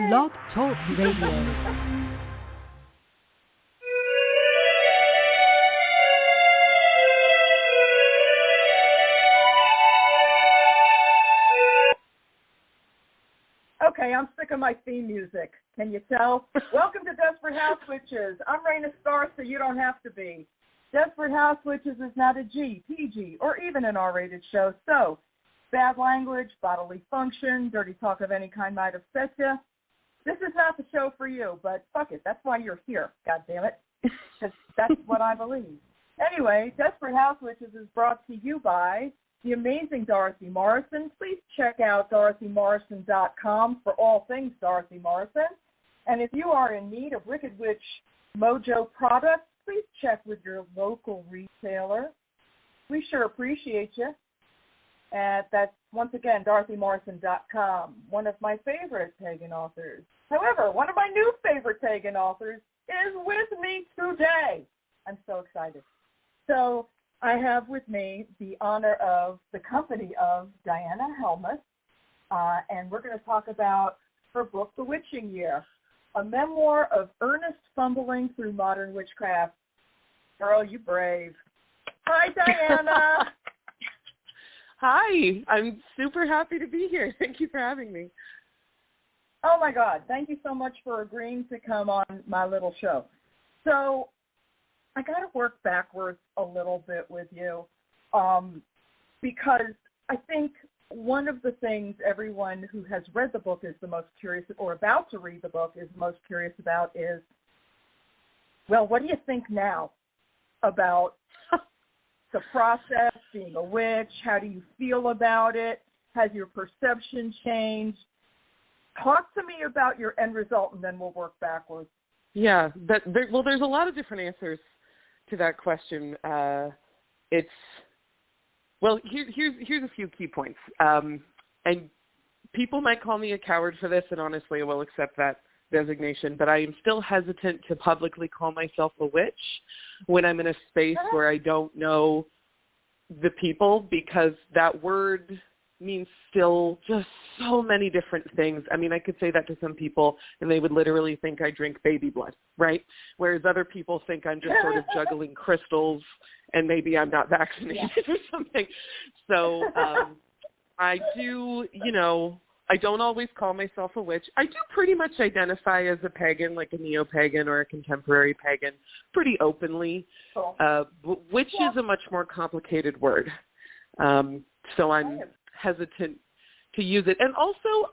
Blog Talk Radio. Okay, I'm sick of my theme music. Can you tell? Welcome to Desperate House Witches. I'm Raina Starr, so you don't have to be. Desperate House Witches is not a G, PG, or even an R-rated show, so bad language, bodily function, dirty talk of any kind might upset you. This is not the show for you, but fuck it, that's why you're here, goddammit. Because that's what I believe. Anyway, Desperate House Witches is brought to you by the amazing Dorothy Morrison. Please check out DorothyMorrison.com for all things Dorothy Morrison. And if you are in need of Wicked Witch Mojo products, please check with your local retailer. We sure appreciate you. And that's, once again, DorothyMorrison.com, one of my favorite pagan authors. However, one of my new favorite pagan authors is with me today. I'm so excited. So I have with me the honor of the company of Diana Helmuth, and we're going to talk about her book, The Witching Year, a memoir of earnest fumbling through modern witchcraft. Girl, you brave. Hi, Diana. Hi, I'm super happy to be here. Thank you for having me. Oh, my God. Thank you so much for agreeing to come on my little show. So I got to work backwards a little bit with you because I think one of the things everyone who has read the book is the most curious, or about to read the book is most curious about is, well, what do you think now about the process, being a witch? How do you feel about it? Has your perception changed? Talk to me about your end result, and then we'll work backwards. Yeah, there's a lot of different answers to that question. Here's a few key points. And people might call me a coward for this, and honestly, I will accept that designation, but I am still hesitant to publicly call myself a witch when I'm in a space where I don't know the people, because that word means still just so many different things. I mean, I could say that to some people and they would literally think I drink baby blood, right? Whereas other people think I'm just sort of juggling crystals and maybe I'm not vaccinated or something. So I do, I don't always call myself a witch. I do pretty much identify as a pagan, like a neo-pagan or a contemporary pagan, pretty openly. Witch is a much more complicated word. So I'm hesitant to use it. And also,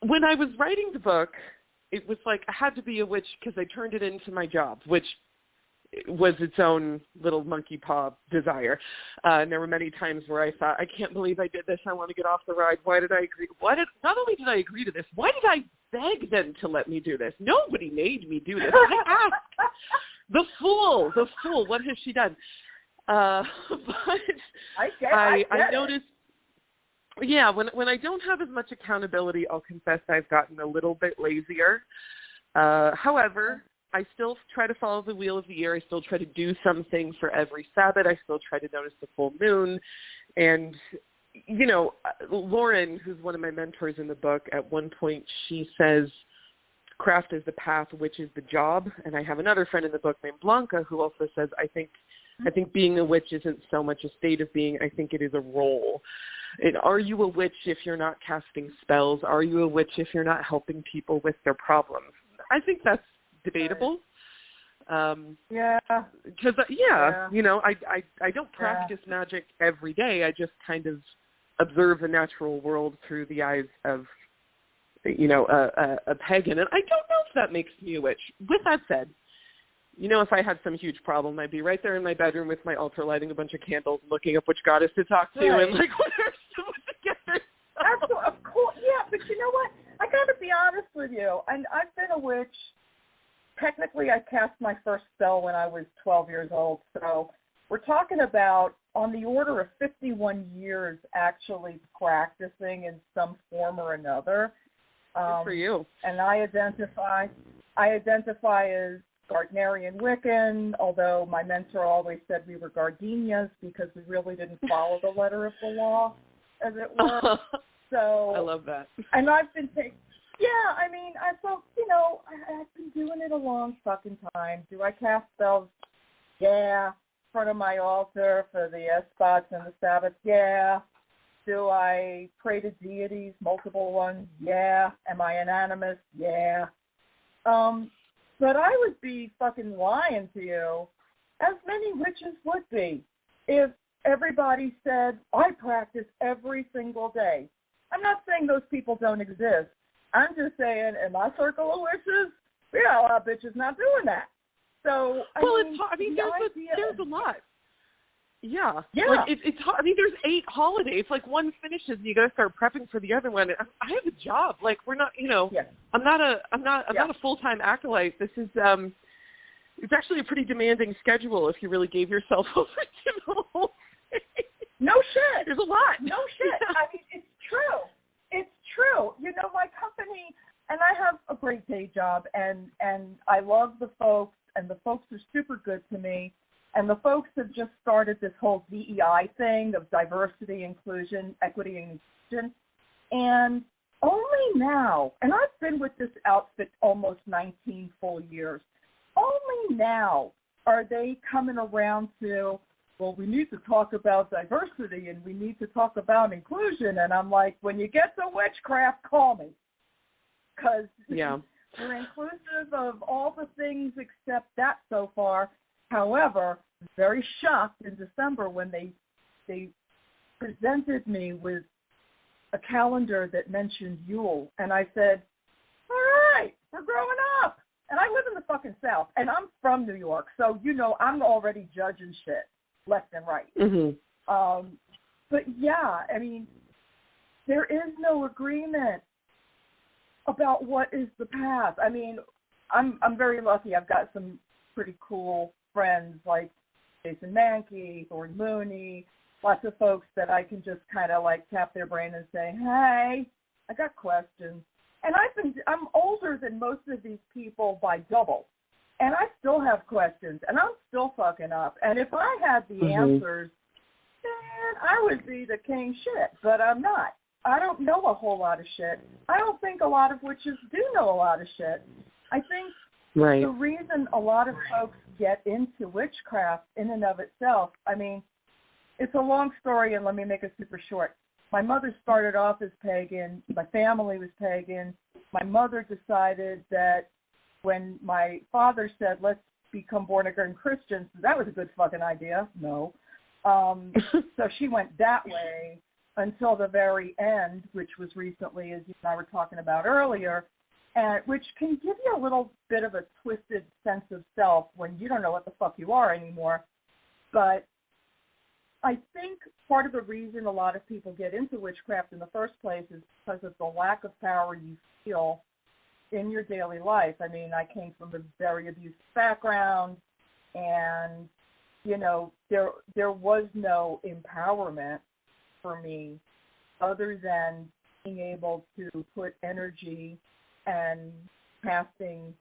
when I was writing the book, it was like I had to be a witch because I turned it into my job, which was its own little monkey paw desire. And there were many times where I thought, I can't believe I did this. I want to get off the ride. Why did I agree? Not only did I agree to this, why did I beg them to let me do this? Nobody made me do this. I asked. The fool, what has she done? But I noticed, when I don't have as much accountability, I'll confess I've gotten a little bit lazier. However, I still try to follow the wheel of the year. I still try to do something for every Sabbath. I still try to notice the full moon. And, Lauren, who's one of my mentors in the book, at one point she says, craft is the path, witch is the job. And I have another friend in the book named Blanca who also says, I think being a witch isn't so much a state of being. I think it is a role. Are you a witch if you're not casting spells? Are you a witch if you're not helping people with their problems? I think that's debatable. Because, I don't practice magic every day. I just kind of observe the natural world through the eyes of, a pagan. And I don't know if that makes me a witch. With that said, if I had some huge problem, I'd be right there in my bedroom with my altar, lighting a bunch of candles, looking up which goddess to talk to, and whatever together. Absolutely, of course, yeah. But you know what? I got to be honest with you. And I've been a witch. Technically, I cast my first spell when I was 12 years old. So we're talking about on the order of 51 years actually practicing in some form or another. Good for you. And I identify as Gardnerian Wiccan, although my mentor always said we were gardenias because we really didn't follow the letter of the law, as it were. So I love that. And I've been taking. Yeah, I mean, I thought, I've been doing it a long fucking time. Do I cast spells? Yeah. In front of my altar for the spots and the Sabbath? Yeah. Do I pray to deities, multiple ones? Yeah. Am I an animist? Yeah. But I would be fucking lying to you, as many witches would be, if everybody said, I practice every single day. I'm not saying those people don't exist. I'm just saying, in my circle of witches, we got a lot of bitches not doing that. So, there's a lot. Yeah. Yeah. Like, it's hard. I mean, there's 8 holidays. Like, one finishes, and you got to start prepping for the other one. I have a job. Like, we're not, Yes. I'm not a full-time acolyte. This is, it's actually a pretty demanding schedule if you really gave yourself over to the whole thing. No shit. There's a lot. No shit. Yeah. I mean, it's true. It's true. My company, and I have a great day job, and I love the folks, and the folks are super good to me, and the folks have just started this whole DEI thing of diversity, inclusion, equity, and inclusion, and only now, and I've been with this outfit almost 19 full years, only now are they coming around to, well, we need to talk about diversity and we need to talk about inclusion. And I'm like, when you get to witchcraft, call me. Because we're inclusive of all the things except that so far. However, very shocked in December when they presented me with a calendar that mentioned Yule. And I said, all right, we're growing up. And I live in the fucking South. And I'm from New York. So, I'm already judging shit left and right. Mm-hmm. But yeah, I mean, there is no agreement about what is the past. I mean, I'm very lucky. I've got some pretty cool friends like Jason Mankey, Thorne Mooney, lots of folks that I can just kind of like tap their brain and say, hey, I got questions. And I'm older than most of these people by double. And I still have questions, and I'm still fucking up. And if I had the answers, then I would be the king shit. But I'm not. I don't know a whole lot of shit. I don't think a lot of witches do know a lot of shit. I think the reason a lot of folks get into witchcraft in and of itself, I mean, it's a long story, and let me make it super short. My mother started off as pagan. My family was pagan. My mother decided that when my father said, let's become born-again Christians, that was a good fucking idea. No. So she went that way until the very end, which was recently, as you and I were talking about earlier, and which can give you a little bit of a twisted sense of self when you don't know what the fuck you are anymore. But I think part of the reason a lot of people get into witchcraft in the first place is because of the lack of power you feel in your daily life. I mean, I came from a very abusive background, and, there was no empowerment for me other than being able to put energy and casting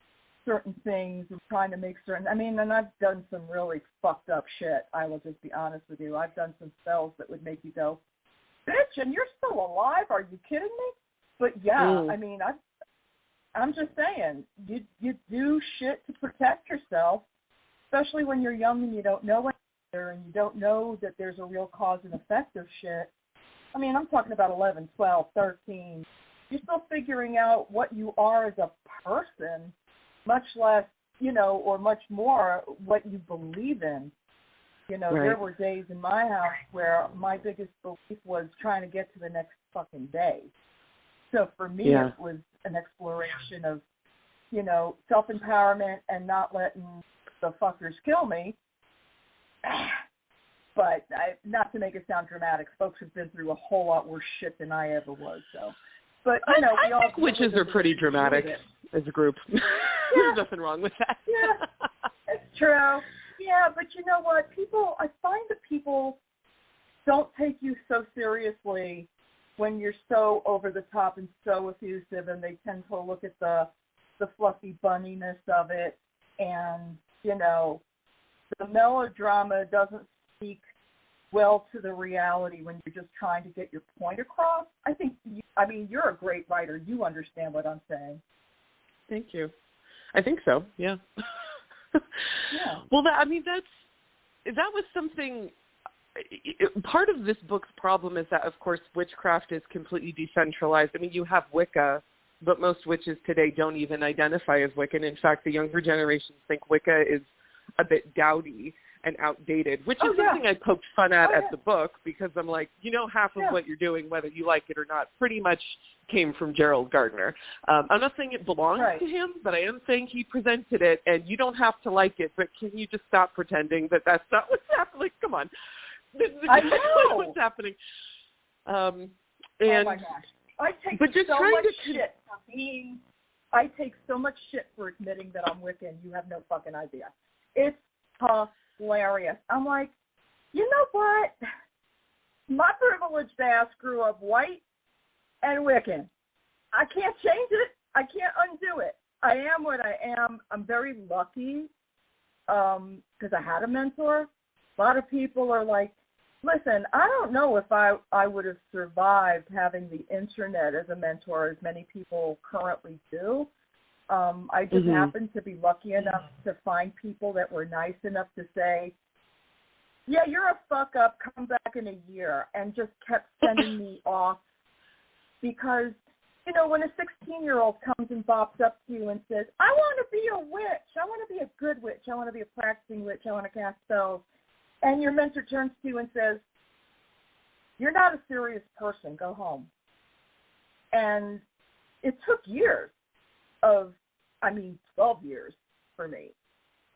certain things and trying to make certain, and I've done some really fucked up shit. I will just be honest with you. I've done some spells that would make you go, bitch, and you're still alive? Are you kidding me? But yeah, I mean, I'm just saying, you do shit to protect yourself, especially when you're young and you don't know any better and you don't know that there's a real cause and effect of shit. I mean, I'm talking about 11, 12, 13. You're still figuring out what you are as a person, much less, or much more what you believe in. There were days in my house where my biggest belief was trying to get to the next fucking day. So for me, it was an exploration of, self-empowerment and not letting the fuckers kill me. But not to make it sound dramatic, folks have been through a whole lot worse shit than I ever was. So, but I think witches are pretty dramatic as a group. There's nothing wrong with that. Yeah, it's true. Yeah, but you know what? I find that people don't take you so seriously when you're so over the top and so effusive, and they tend to look at the fluffy bunniness of it, and the melodrama doesn't speak well to the reality when you're just trying to get your point across. I think you I mean, you're a great writer. You understand what I'm saying. Thank you. I think so, yeah. Yeah. Well, that was something. Part of this book's problem is that, of course, witchcraft is completely decentralized. I mean, you have Wicca, but most witches today don't even identify as Wiccan. In fact, the younger generations think Wicca is a bit dowdy and outdated, which is something I poked fun at the book, because I'm like, half of what you're doing, whether you like it or not, pretty much came from Gerald Gardner. I'm not saying it belongs to him, but I am saying he presented it, and you don't have to like it, but can you just stop pretending that that's not what's happening? Like, come on. I know. What's happening. Oh, my gosh. I take so much shit for admitting that I'm Wiccan. You have no fucking idea. It's hilarious. I'm like, you know what? My privileged ass grew up white and Wiccan. I can't change it. I can't undo it. I am what I am. I'm very lucky because I had a mentor. A lot of people are like, listen, I don't know if I would have survived having the internet as a mentor as many people currently do. I just happened to be lucky enough to find people that were nice enough to say, yeah, you're a fuck up, come back in a year, and just kept sending me off because, when a 16-year-old comes and bops up to you and says, I want to be a witch, I want to be a good witch, I want to be a practicing witch, I want to cast spells, and your mentor turns to you and says, you're not a serious person, go home. And it took years 12 years for me,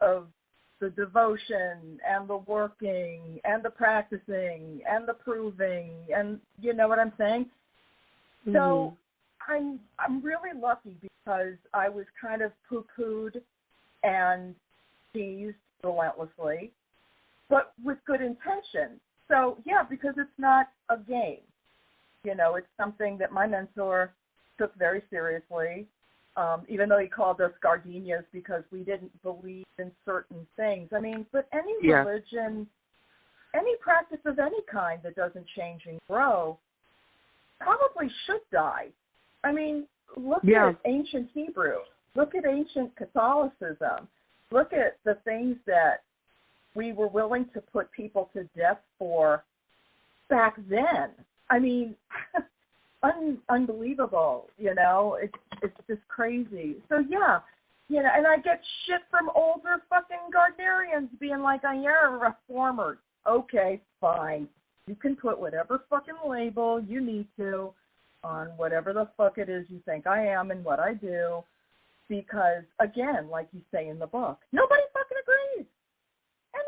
of the devotion and the working and the practicing and the proving, and you know what I'm saying? So I'm really lucky because I was kind of poo-pooed and teased relentlessly, but with good intention. So, yeah, because it's not a game. It's something that my mentor took very seriously, even though he called us gardenias because we didn't believe in certain things. I mean, but any religion, any practice of any kind that doesn't change and grow probably should die. I mean, look at ancient Hebrew. Look at ancient Catholicism. Look at the things that we were willing to put people to death for back then. I mean, unbelievable, It's just crazy. So, and I get shit from older fucking Gardnerians being like, I am a reformer. Okay, fine. You can put whatever fucking label you need to on whatever the fuck it is you think I am and what I do, because, again, like you say in the book, nobody fucking agrees.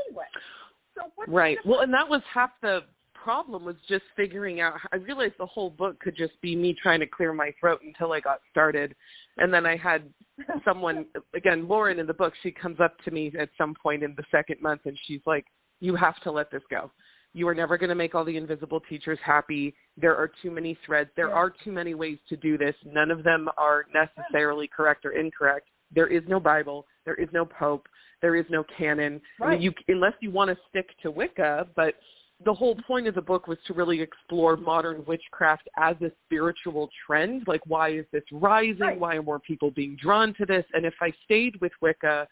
Anyway. So what's right. Well, and that was half the problem, was just figuring out. I realized the whole book could just be me trying to clear my throat until I got started. And then I had someone, again, Lauren in the book, she comes up to me at some point in the second month and she's like, you have to let this go. You are never going to make all the invisible teachers happy. There are too many threads. There are too many ways to do this. None of them are necessarily correct or incorrect. There is no Bible. There is no Pope. There is no canon. Right. I mean, unless you want to stick to Wicca, but the whole point of the book was to really explore modern witchcraft as a spiritual trend. Like, why is this rising? Right. Why are more people being drawn to this? And if I stayed with Wicca,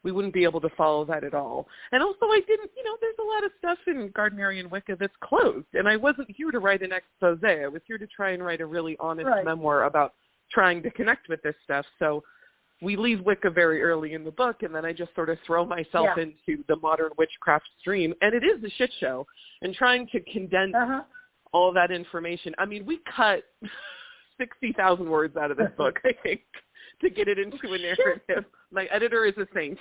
we wouldn't be able to follow that at all. And also I didn't, there's a lot of stuff in Gardnerian Wicca that's closed. And I wasn't here to write an expose. I was here to try and write a really honest memoir about trying to connect with this stuff. So we leave Wicca very early in the book, and then I just sort of throw myself into the modern witchcraft stream. And it is a shit show. And trying to condense all that information. I mean, we cut 60,000 words out of this book, I think, to get it into a narrative. My editor is a saint.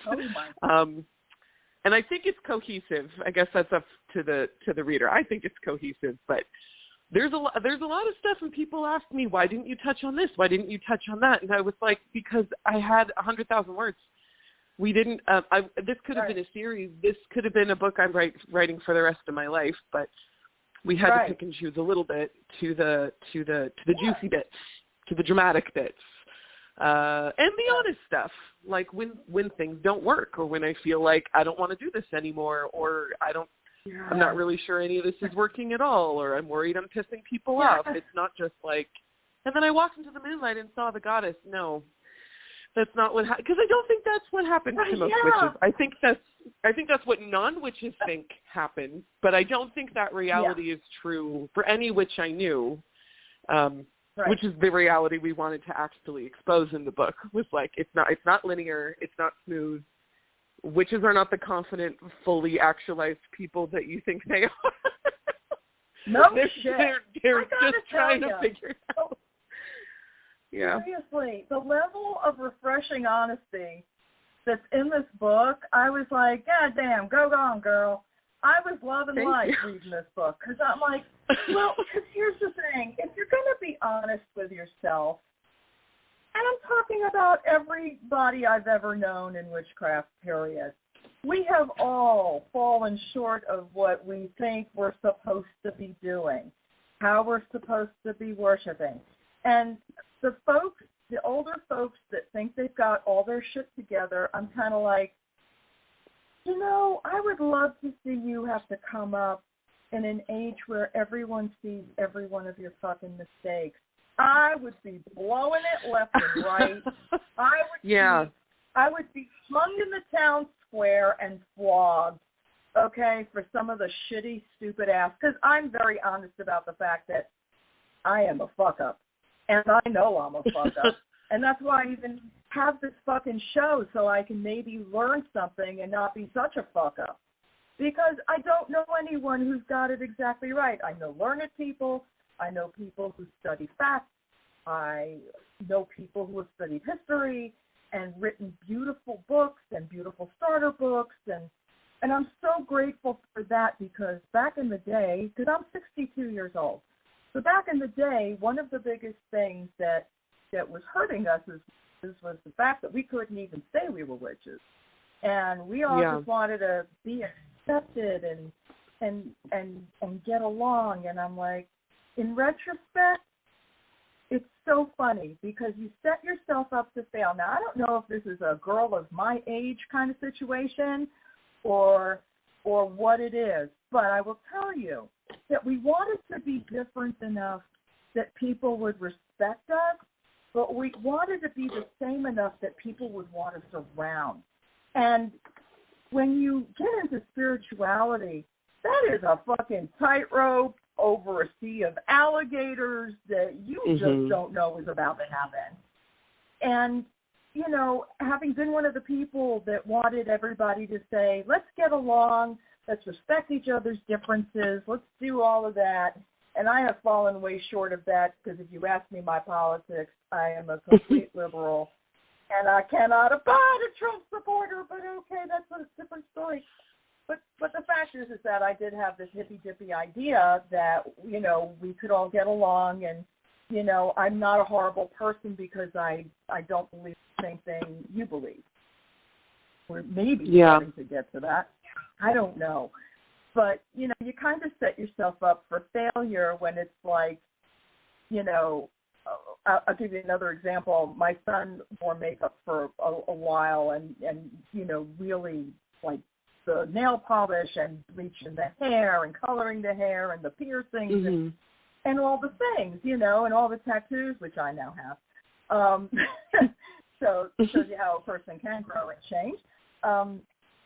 And I think it's cohesive. I guess that's up to the reader. I think it's cohesive, but there's a lot of stuff, and people ask me, why didn't you touch on this? Why didn't you touch on that? And I was like, because I had 100,000 words. We didn't. This could have been a series. This could have been a book I'm writing for the rest of my life. But we had to pick and choose a little bit to the juicy bits, to the dramatic bits, and the honest stuff, like when things don't work, or when I feel like I don't want to do this anymore, or I'm not really sure any of this is working at all, or I'm worried I'm pissing people off. It's not just like And then I walked into the moonlight and saw the goddess. No, that's not what happened. Because I don't think that's what happens to most witches. I think that's what non-witches think happens. But I don't think that reality is true for any witch I knew. Which is the reality we wanted to actually expose in the book. Was like it's not linear. It's not smooth. Witches are not the confident, fully actualized people that you think they are. No shit. They're just trying to figure it out. Yeah. Seriously, the level of refreshing honesty that's in this book, I was like, God damn, go on, girl. I was loving life reading this book because I'm like, well, because here's the thing. If you're going to be honest with yourself, and I'm talking about everybody I've ever known in witchcraft, period, we have all fallen short of what we think we're supposed to be doing, how we're supposed to be worshiping. And the older folks that think they've got all their shit together, I'm kind of like, I would love to see you have to come up in an age where everyone sees every one of your fucking mistakes. I would be blowing it left and right. I would be hung in the town square and flogged, okay, for some of the shitty, stupid ass, because I'm very honest about the fact that I am a fuck-up, and I know I'm a fuck-up, and that's why I even have this fucking show, so I can maybe learn something and not be such a fuck-up, because I don't know anyone who's got it exactly right. I know learned people. I know people who study facts. I know people who have studied history and written beautiful books and beautiful starter books, and I'm so grateful for that because back in the day, because I'm 62 years old, so back in the day, one of the biggest things that was hurting us was the fact that we couldn't even say we were witches, and we all just wanted to be accepted and get along. And I'm like, in retrospect, it's so funny because you set yourself up to fail. Now, I don't know if this is a girl of my age kind of situation or what it is, but I will tell you that we wanted to be different enough that people would respect us, but we wanted to be the same enough that people would want us around. And when you get into spirituality, that is a fucking tightrope over a sea of alligators that you just don't know is about to happen. And, having been one of the people that wanted everybody to say, let's get along, let's respect each other's differences, let's do all of that. And I have fallen way short of that because if you ask me my politics, I am a complete liberal. And I cannot abide a Trump supporter, but okay, that's a different story. But the fact is that I did have this hippy-dippy idea that, we could all get along and, I'm not a horrible person because I don't believe the same thing you believe. We're maybe starting to get to that. I don't know. But, you kind of set yourself up for failure when it's like, I'll give you another example. My son wore makeup for a while and really like the nail polish and bleaching the hair and coloring the hair and the piercings and all the things, and all the tattoos, which I now have. So it shows you how a person can grow and change.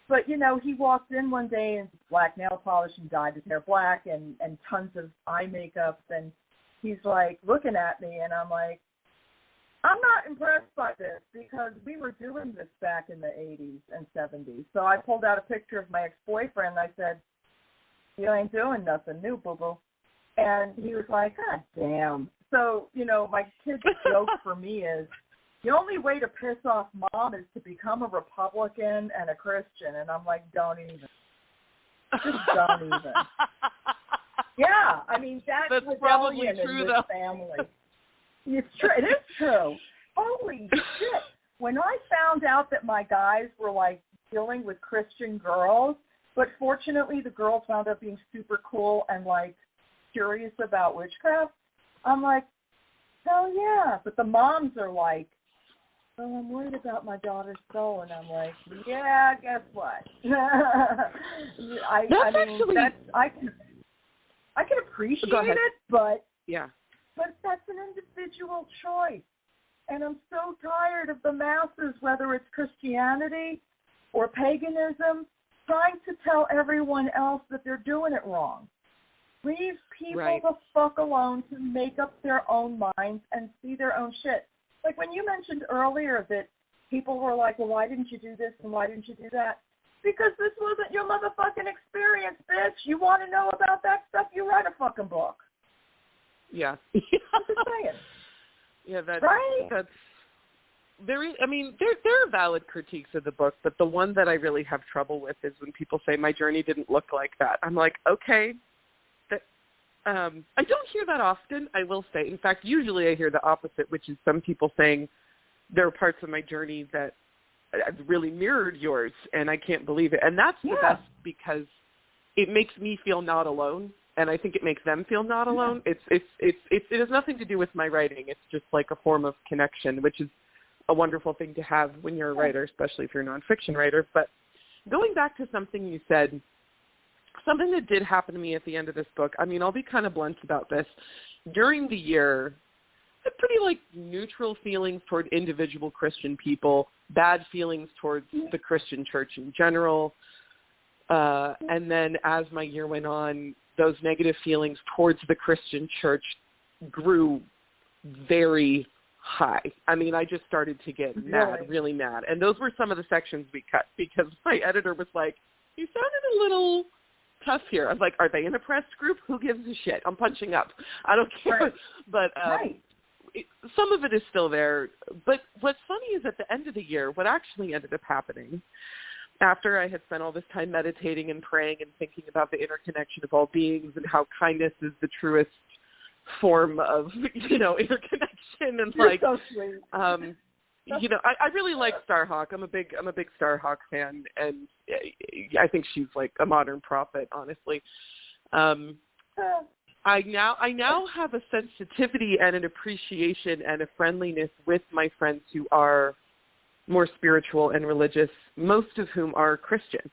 But, he walked in one day in black nail polish and dyed his hair black and tons of eye makeup. And he's like looking at me and I'm like, I'm not impressed by this because we were doing this back in the 80s and 70s. So I pulled out a picture of my ex-boyfriend and I said, you ain't doing nothing new, boo-boo. And he was like, God damn. So, my kid's joke for me is, the only way to piss off Mom is to become a Republican and a Christian. And I'm like, don't even. Just don't even. Yeah, I mean, that's probably rebellion true, in this family. It's true. It is true. Holy shit. When I found out that my guys were, like, dealing with Christian girls, but fortunately the girls wound up being super cool and, like, curious about witchcraft, I'm like, hell yeah. But the moms are like, well, I'm worried about my daughter's soul. And I'm like, yeah, guess what? I can appreciate it, but yeah. But that's an individual choice. And I'm so tired of the masses, whether it's Christianity or paganism, trying to tell everyone else that they're doing it wrong. Leave people the fuck alone to make up their own minds and see their own shit. Like when you mentioned earlier that people were like, well, why didn't you do this and why didn't you do that? Because this wasn't your motherfucking experience, bitch. You want to know about that stuff, you write a fucking book. Yeah. I'm just saying. Yeah, that's there are valid critiques of the book, but the one that I really have trouble with is when people say my journey didn't look like that. I'm like, okay. I don't hear that often, I will say. In fact, usually I hear the opposite, which is some people saying there are parts of my journey that really mirrored yours, and I can't believe it. And that's the best because it makes me feel not alone. And I think it makes them feel not alone. It has nothing to do with my writing. It's just like a form of connection, which is a wonderful thing to have when you're a writer, especially if you're a nonfiction writer. But going back to something you said, something that did happen to me at the end of this book, I mean, I'll be kind of blunt about this. During the year, I had pretty neutral feelings toward individual Christian people, bad feelings towards the Christian church in general. And then as my year went on, those negative feelings towards the Christian church grew very high. I mean, I just started to get mad, really mad. And those were some of the sections we cut because my editor was like, you sounded a little tough here. I was like, are they an oppressed group? Who gives a shit? I'm punching up. I don't care. Right. But some of it is still there. But what's funny is at the end of the year, what actually ended up happening after I had spent all this time meditating and praying and thinking about the interconnection of all beings and how kindness is the truest form of, interconnection and You're so sweet. I really like Starhawk. I'm a big Starhawk fan, and I think she's like a modern prophet, honestly. I now have a sensitivity and an appreciation and a friendliness with my friends who are more spiritual and religious, most of whom are Christian.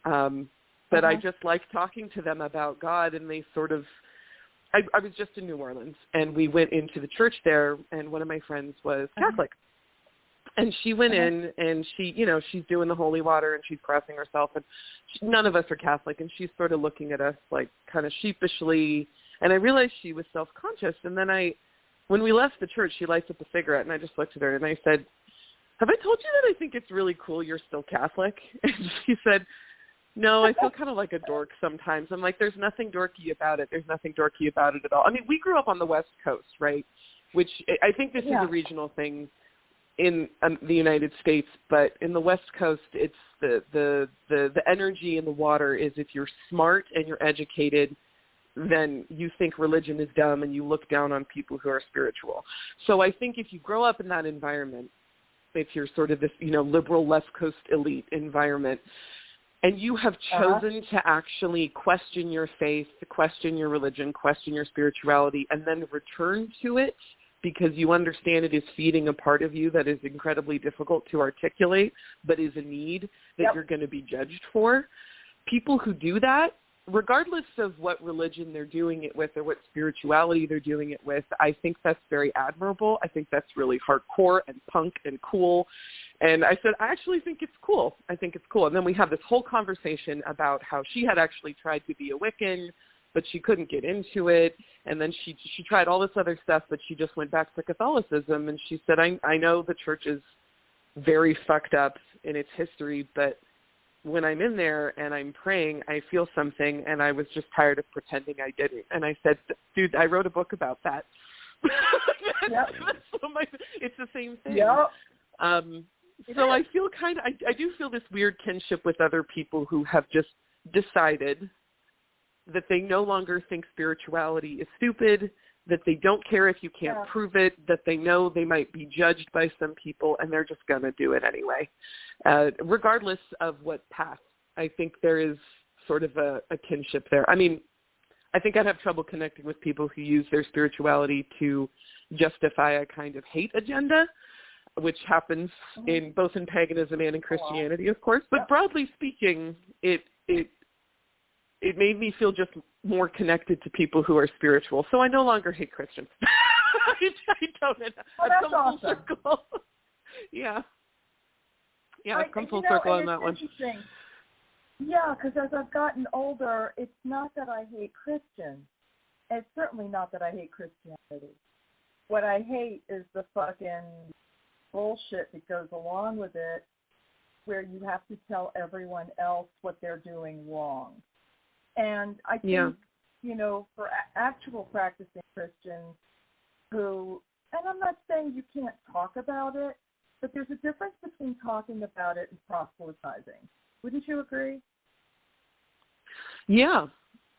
But I just like talking to them about God, and they sort of, I was just in New Orleans, and we went into the church there, and one of my friends was Catholic. And she went in, and she's doing the holy water, and she's crossing herself, and none of us are Catholic, and she's sort of looking at us like kind of sheepishly, and I realized she was self-conscious, and then when we left the church, she lights up a cigarette, and I just looked at her, and I said, have I told you that I think it's really cool you're still Catholic? And she said, no, I feel kind of like a dork sometimes. I'm like, there's nothing dorky about it. There's nothing dorky about it at all. I mean, we grew up on the West Coast, right, which I think this is a regional thing in the United States, but in the West Coast, it's the energy in the water is if you're smart and you're educated, then you think religion is dumb and you look down on people who are spiritual. So I think if you grow up in that environment, if you're sort of this, liberal left coast elite environment, and you have chosen to actually question your faith, question your religion, question your spirituality, and then return to it because you understand it is feeding a part of you that is incredibly difficult to articulate, but is a need that you're going to be judged for. People who do that, regardless of what religion they're doing it with or what spirituality they're doing it with, I think that's very admirable. I think that's really hardcore and punk and cool. And I said, I actually think it's cool. I think it's cool. And then we have this whole conversation about how she had actually tried to be a Wiccan, but she couldn't get into it. And then she tried all this other stuff, but she just went back to Catholicism. And she said, I know the church is very fucked up in its history, but when I'm in there and I'm praying, I feel something, and I was just tired of pretending I didn't. And I said, dude, I wrote a book about that. It's the same thing. So I feel I do feel this weird kinship with other people who have just decided that they no longer think spirituality is stupid, that they don't care if you can't prove it, that they know they might be judged by some people, and they're just going to do it anyway, regardless of what path. I think there is sort of a kinship there. I mean, I think I'd have trouble connecting with people who use their spirituality to justify a kind of hate agenda, which happens in both in paganism and in Christianity, of course. But broadly speaking, it it made me feel just more connected to people who are spiritual. So I no longer hate Christians. I don't. Well, that's awesome. Full circle. Yeah. Yeah, I've come full circle on that one. Yeah, because as I've gotten older, it's not that I hate Christians. It's certainly not that I hate Christianity. What I hate is the fucking bullshit that goes along with it, where you have to tell everyone else what they're doing wrong. And I think, you know, for actual practicing Christians who, and I'm not saying you can't talk about it, but there's a difference between talking about it and proselytizing. Wouldn't you agree? Yeah,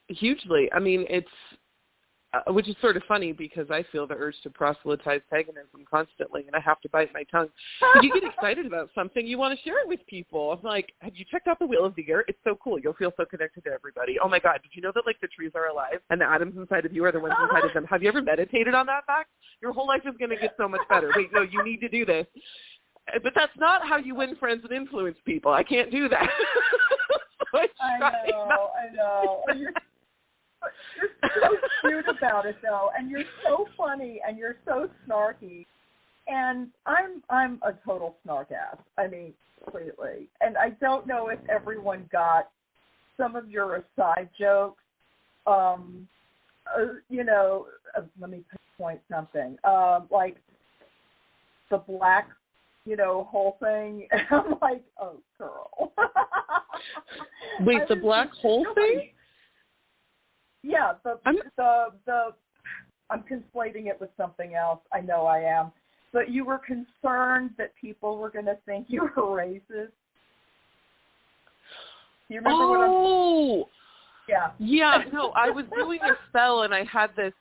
hugely. I mean, it's, which is sort of funny because I feel the urge to proselytize paganism constantly, and I have to bite my tongue. When you get excited about something, you want to share it with people. I'm like, have you checked out the Wheel of the Year? It's so cool. You'll feel so connected to everybody. Oh, my God. Did you know that, like, the trees are alive and the atoms inside of you are the ones inside of them? Have you ever meditated on that fact? Your whole life is going to get so much better. Wait, no, you need to do this. But that's not how you win friends and influence people. I can't do that. So I know. You're so cute about it, though, and you're so funny, and you're so snarky. And I'm a total snark ass. I mean, completely. And I don't know if everyone got some of your aside jokes. You know, let me pinpoint something. Like the black, you know, whole thing. And I'm like, oh, girl. Wait, the black hole thing? Yeah, I'm conflating it with something else. I know I am. But you were concerned that people were going to think you were racist. Do you remember what I'm... Yeah. Yeah, no, I was doing a spell and I had this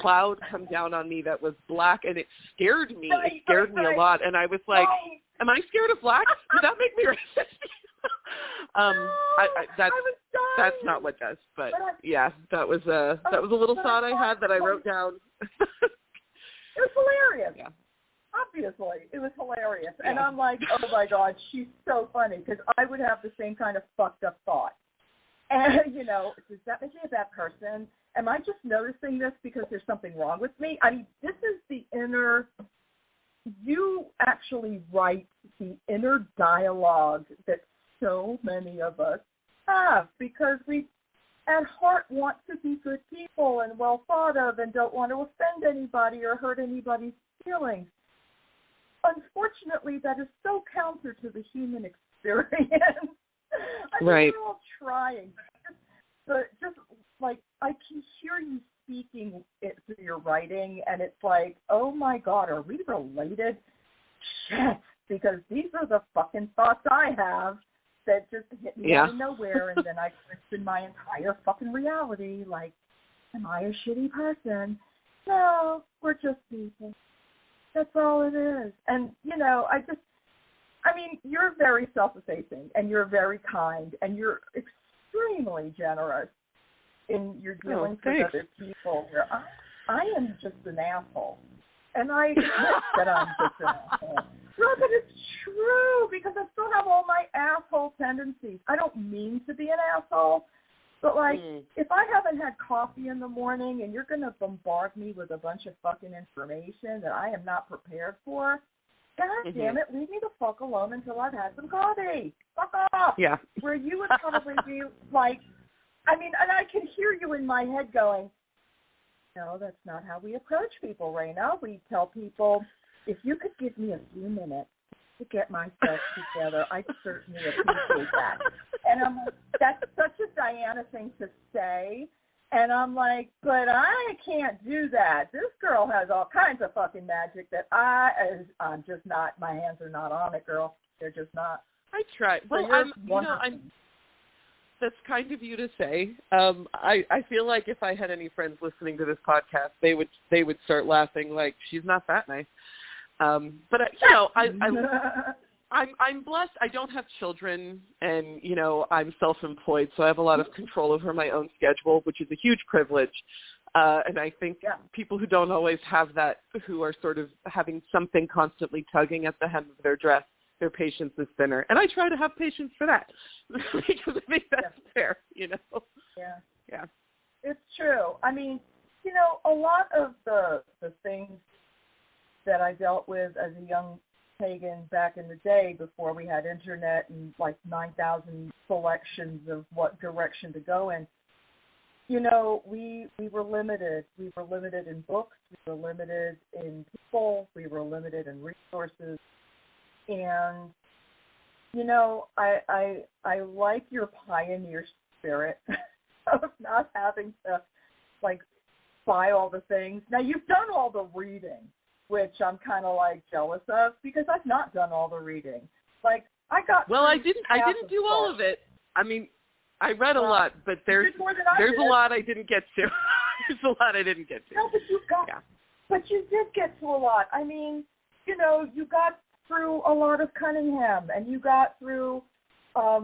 cloud come down on me that was black, and it scared me. Right, it scared me a lot, and I was like, am I scared of black? Did that make me racist? That's not what does, but yeah, that was a little thought I had that I wrote down. It was hilarious. Yeah. Obviously, it was hilarious, and I'm like, oh my God, she's so funny, because I would have the same kind of fucked up thought. And you know, does that make me a bad person? Am I just noticing this because there's something wrong with me? I mean, this is the inner. You actually write the inner dialogue that so many of us have, because we at heart want to be good people and well thought of and don't want to offend anybody or hurt anybody's feelings. Unfortunately, that is so counter to the human experience. I mean, right. We're all trying, but just like I can hear you speaking it through your writing, and it's like, oh my God, are we related? Shit, because these are the fucking thoughts I have that just hit me out of nowhere, and then I question my entire fucking reality. Like, am I a shitty person? No, we're just people. That's all it is. And, you know, you're very self-effacing, and you're very kind, and you're extremely generous in your dealings with other people. Where I am just an asshole. And I admit that I'm just an asshole. No, but it's true, because I still have all my asshole tendencies. I don't mean to be an asshole, but, like, if I haven't had coffee in the morning and you're going to bombard me with a bunch of fucking information that I am not prepared for, God damn it, leave me the fuck alone until I've had some coffee. Fuck off. Yeah. Where you would probably be like, and I can hear you in my head going, no, that's not how we approach people, Raina. We tell people, if you could give me a few minutes to get myself together, I'd certainly appreciate that. And I'm like, that's such a Diana thing to say. And I'm like, but I can't do that. This girl has all kinds of fucking magic that I'm just not, my hands are not on it, girl. They're just not. I try. Well, that's kind of you to say. I feel like if I had any friends listening to this podcast, they would start laughing like, she's not that nice. But you know, I'm blessed. I don't have children, and you know, I'm self-employed, so I have a lot of control over my own schedule, which is a huge privilege. And I think people who don't always have that, who are sort of having something constantly tugging at the hem of their dress, their patience is thinner. And I try to have patience for that because I think that's fair, you know? Yeah. Yeah. It's true. I mean, you know, a lot of the things that I dealt with as a young pagan back in the day before we had internet and like 9,000 selections of what direction to go in, you know, we were limited. We were limited in books. We were limited in people. We were limited in resources. And, you know, I like your pioneer spirit of not having to, like, buy all the things. Now, you've done all the reading, which I'm kind of, like, jealous of because I've not done all the reading. Like, I got... Well, I didn't do all of it. I mean, I read a lot, but there's a lot I didn't get to. There's a lot I didn't get to. No, but you did get to a lot. I mean, you know, you got through a lot of Cunningham, and you got through a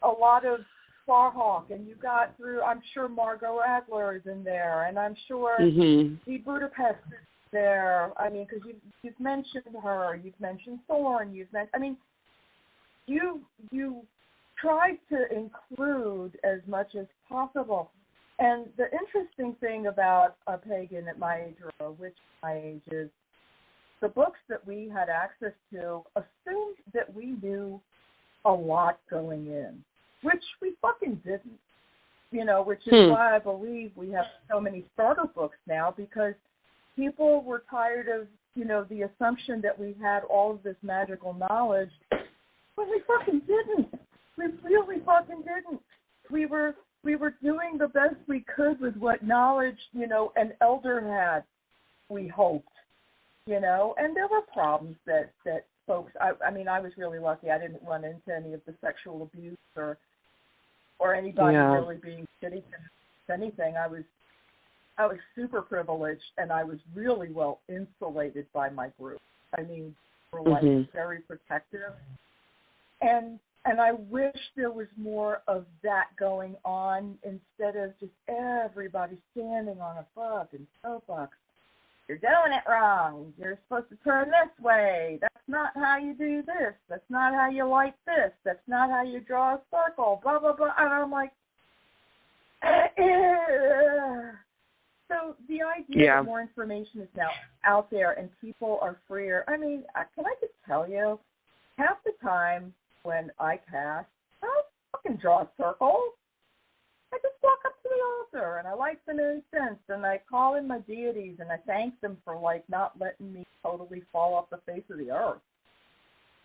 lot of Sparhawk, and you got through, I'm sure Margot Adler is in there, and I'm sure the Budapest is there. I mean, because you've mentioned her, you've mentioned Thorne, you tried to include as much as possible. And the interesting thing about a pagan at my age or a witch at my age is the books that we had access to assumed that we knew a lot going in, which we fucking didn't, you know, which is why I believe we have so many starter books now, because people were tired of, you know, the assumption that we had all of this magical knowledge, but we fucking didn't. We really fucking didn't. We were doing the best we could with what knowledge, you know, an elder had, we hoped. You know, and there were problems that folks, I mean, I was really lucky. I didn't run into any of the sexual abuse or anybody really being shitty. If anything, I was super privileged, and I was really well insulated by my group. I mean, we were like very protective. And I wish there was more of that going on instead of just everybody standing on a fucking soapbox. You're doing it wrong. You're supposed to turn this way. That's not how you do this. That's not how you light this. That's not how you draw a circle, blah, blah, blah. And I'm like, So the idea that more information is now out there and people are freer. I mean, can I just tell you, half the time when I cast, I don't fucking draw a circle. I just walk up to the altar and I light some incense and I call in my deities and I thank them for, like, not letting me totally fall off the face of the earth.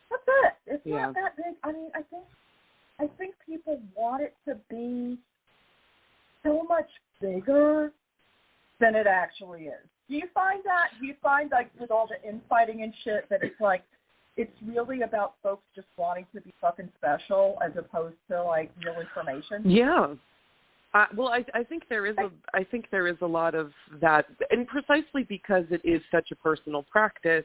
That's it. It's not that big. I mean, I think people want it to be so much bigger than it actually is. Do you find that? Do you find, like, with all the infighting and shit, that it's like, it's really about folks just wanting to be fucking special as opposed to, like, real information? Yeah. Well, I think there is a lot of that, and precisely because it is such a personal practice,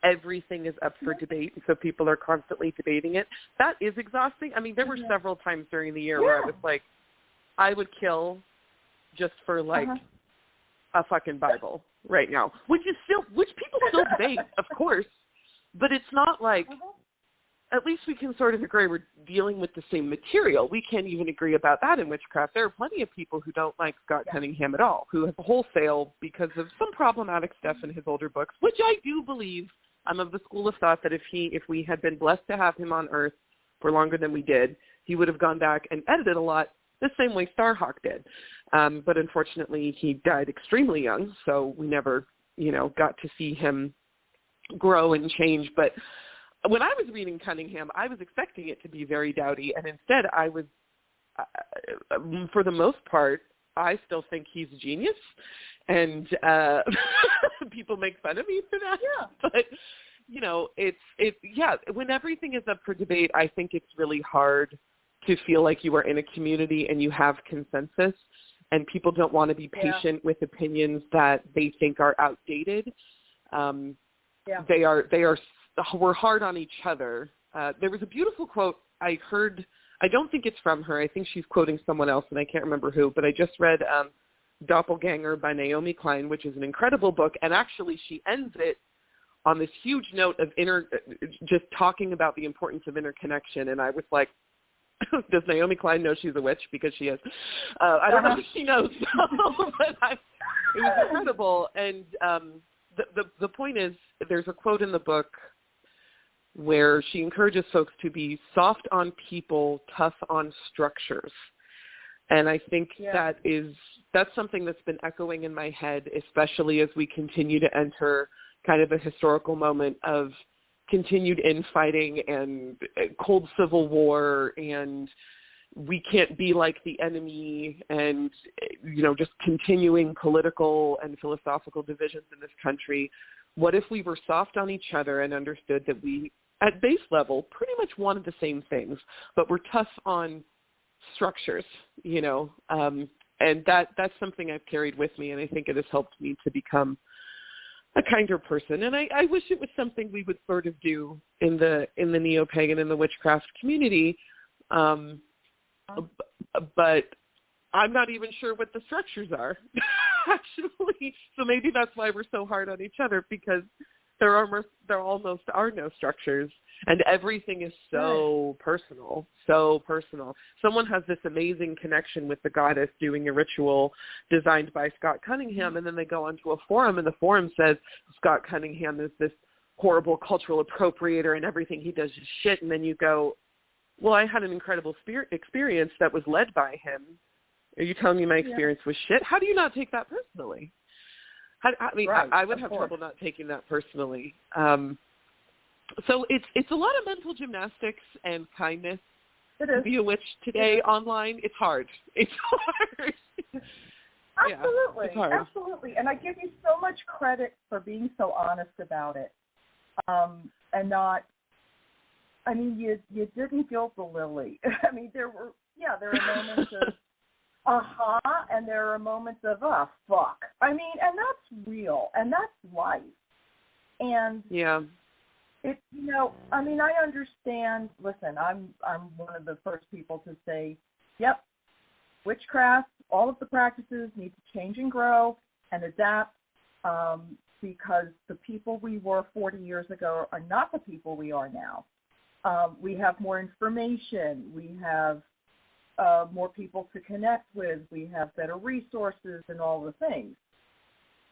everything is up for debate, and so people are constantly debating it. That is exhausting. I mean, there were several times during the year where I was like, I would kill just for, like, a fucking Bible right now, which people still debate, of course, but it's not like. At least we can sort of agree we're dealing with the same material. We can't even agree about that in witchcraft. There are plenty of people who don't like Scott Cunningham at all, who have wholesale because of some problematic stuff in his older books, which I do believe. I'm of the school of thought that if we had been blessed to have him on Earth for longer than we did, he would have gone back and edited a lot the same way Starhawk did. But unfortunately, he died extremely young, so we never, got to see him grow and change. But when I was reading Cunningham, I was expecting it to be very dowdy, and instead I was, for the most part, I still think he's a genius, and people make fun of me for that. Yeah. But, when everything is up for debate, I think it's really hard to feel like you are in a community and you have consensus, and people don't want to be patient with opinions that they think are outdated. We're hard on each other. There was a beautiful quote I heard. I don't think it's from her. I think she's quoting someone else, and I can't remember who. But I just read Doppelganger by Naomi Klein, which is an incredible book. And actually, she ends it on this huge note of just talking about the importance of interconnection. And I was like, does Naomi Klein know she's a witch? Because she is. I don't know if she knows, but it was incredible. And the point is, there's a quote in the book where she encourages folks to be soft on people, tough on structures. And I think that's something that's been echoing in my head, especially as we continue to enter kind of a historical moment of continued infighting and cold civil war, and we can't be like the enemy, and, you know, just continuing political and philosophical divisions in this country. What if we were soft on each other and understood that we, at base level, pretty much wanted the same things, but we're tough on structures, you know, and that's something I've carried with me, and I think it has helped me to become a kinder person. And I wish it was something we would sort of do in the neo-pagan and the witchcraft community, but I'm not even sure what the structures are, actually. So maybe that's why we're so hard on each other, because there almost are no structures, and everything is so personal, so personal. Someone has this amazing connection with the goddess doing a ritual designed by Scott Cunningham, and then they go onto a forum, and the forum says Scott Cunningham is this horrible cultural appropriator and everything he does is shit, and then you go, well, I had an incredible experience that was led by him. Are you telling me my experience was shit? How do you not take that personally? I mean, right, I would have trouble not taking that personally. So it's a lot of mental gymnastics and kindness to be a witch today online. It's hard. It's hard. Absolutely. It's hard. Absolutely. And I give you so much credit for being so honest about it. And not, I mean, you didn't gild the lily. I mean, there are moments of and there are moments of fuck. I mean, and that's real, and that's life. And it, you know, I mean, I understand. Listen, I'm one of the first people to say, yep, witchcraft, all of the practices need to change and grow and adapt, because the people we were 40 years ago are not the people we are now. We have more information. We have more people to connect with. We have better resources and all the things.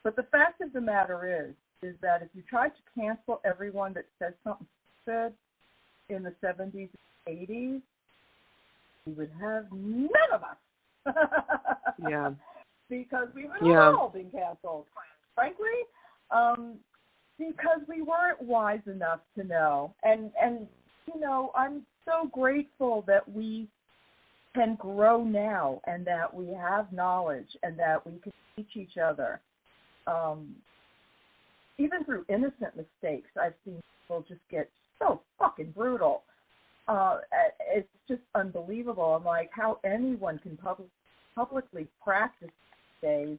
But the fact of the matter is that if you tried to cancel everyone that said something stupid in the 70s and 80s, we would have none of us. Because we would have all been canceled, frankly, because we weren't wise enough to know. And you know, I'm so grateful that we can grow now, and that we have knowledge, and that we can teach each other. Even through innocent mistakes, I've seen people just get so fucking brutal. It's just unbelievable. I'm like, how anyone can publicly practice these days.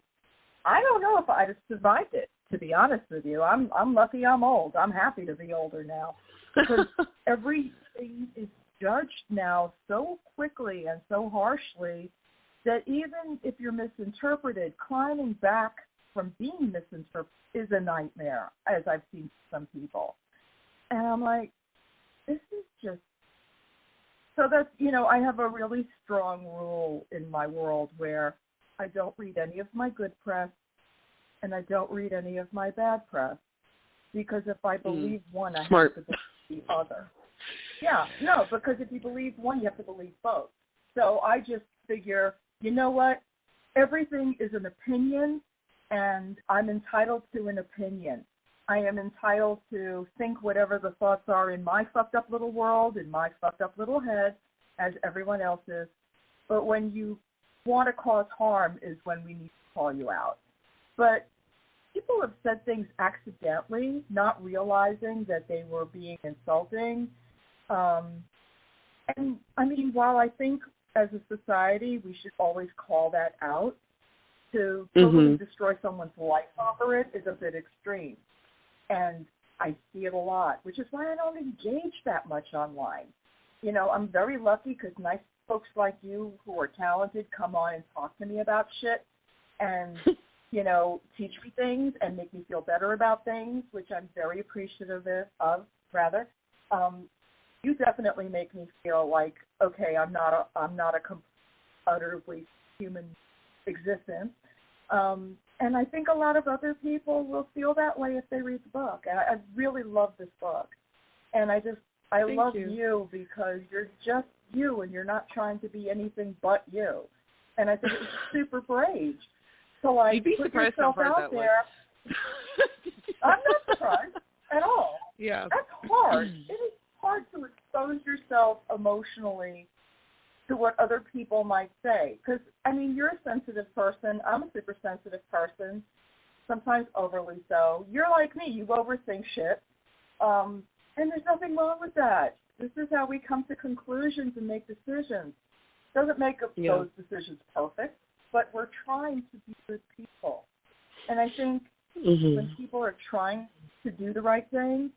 I don't know if I'd have survived it, to be honest with you. I'm lucky I'm old. I'm happy to be older now, because everything is judged now so quickly and so harshly that even if you're misinterpreted, climbing back from being misinterpreted is a nightmare, as I've seen some people. And I'm like, this is just, so that's, you know, I have a really strong rule in my world where I don't read any of my good press and I don't read any of my bad press, because if I believe one, I have to believe the other. Yeah, no, because if you believe one, you have to believe both. So I just figure, you know what? Everything is an opinion, and I'm entitled to an opinion. I am entitled to think whatever the thoughts are in my fucked up little world, in my fucked up little head, as everyone else is. But when you want to cause harm is when we need to call you out. But people have said things accidentally, not realizing that they were being insulting. And, I mean, while I think as a society we should always call that out, to totally destroy someone's life over it is a bit extreme. And I see it a lot, which is why I don't engage that much online. You know, I'm very lucky because nice folks like you who are talented come on and talk to me about shit. And teach me things and make me feel better about things, which I'm very appreciative of. You definitely make me feel like, okay, I'm not a utterly human existence. And I think a lot of other people will feel that way if they read the book. And I really love this book. And I love you because you're just you and you're not trying to be anything but you. And I think it's super brave. So put yourself out there. I'm not surprised at all. Yeah. That's hard. It is hard to expose yourself emotionally to what other people might say. Because, you're a sensitive person. I'm a super sensitive person, sometimes overly so. You're like me. You overthink shit. And there's nothing wrong with that. This is how we come to conclusions and make decisions. Doesn't make those decisions perfect, but we're trying to be good people. And I think when people are trying to do the right thing,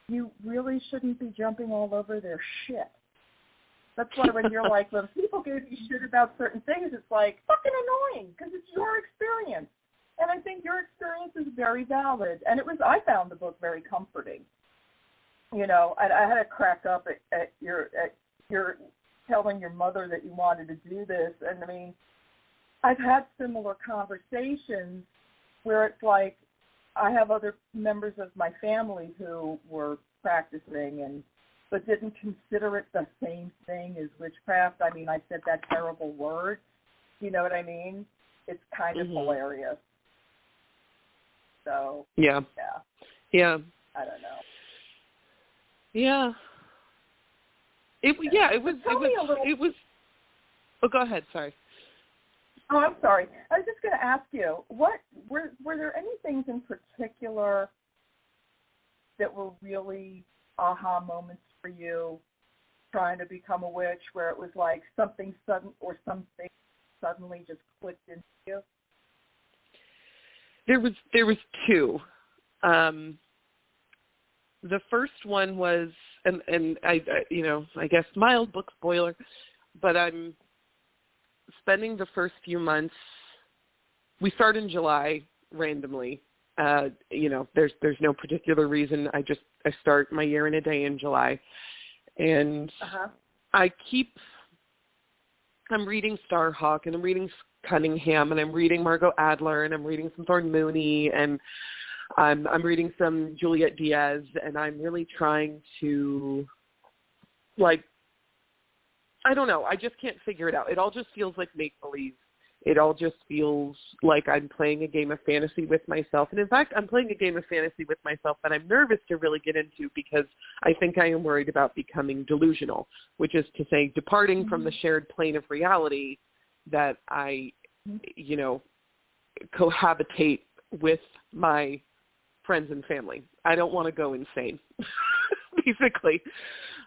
you really shouldn't be jumping all over their shit. That's why when you're like, when people give you shit about certain things, it's like fucking annoying because it's your experience. And I think your experience is very valid. And I found the book very comforting. I had to crack up at your telling your mother that you wanted to do this. And I've had similar conversations where it's like I have other members of my family who were practicing but didn't consider it the same thing as witchcraft. I said that terrible word. You know what I mean? It's kind of hilarious. So yeah. I don't know. Yeah. It was. Oh, go ahead. Sorry. Oh, I'm sorry. I was just going to ask you, what were there any things in particular that were really aha moments for you trying to become a witch, where it was like something sudden or something suddenly just clicked into you? There was two. The first one was, and I guess mild book spoiler, but I'm spending the first few months. We start in July randomly. There's no particular reason. I start my year in a day in July, and I'm reading Starhawk, and I'm reading Cunningham, and I'm reading Margot Adler, and I'm reading some Thorne Mooney, and I'm reading some Juliet Diaz, and I'm really trying to, I don't know. I just can't figure it out. It all just feels like make-believe. It all just feels like I'm playing a game of fantasy with myself. And in fact, I'm playing a game of fantasy with myself that I'm nervous to really get into because I think I am worried about becoming delusional, which is to say departing from the shared plane of reality that I, cohabitate with my friends and family. I don't want to go insane, basically.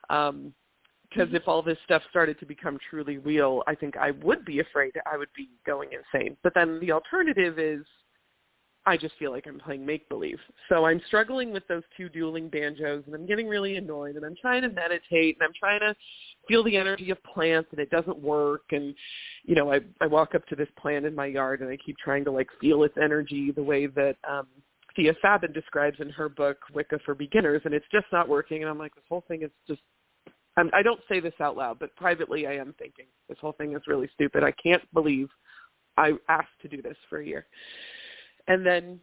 Because if all this stuff started to become truly real, I think I would be afraid I would be going insane. But then the alternative is I just feel like I'm playing make-believe. So I'm struggling with those two dueling banjos, and I'm getting really annoyed, and I'm trying to meditate, and I'm trying to feel the energy of plants, and it doesn't work. And, I walk up to this plant in my yard, and I keep trying to, feel its energy the way that Thea Fabin describes in her book, Wicca for Beginners, and it's just not working. And I'm like, this whole thing is just... I don't say this out loud, but privately I am thinking this whole thing is really stupid. I can't believe I asked to do this for a year. And then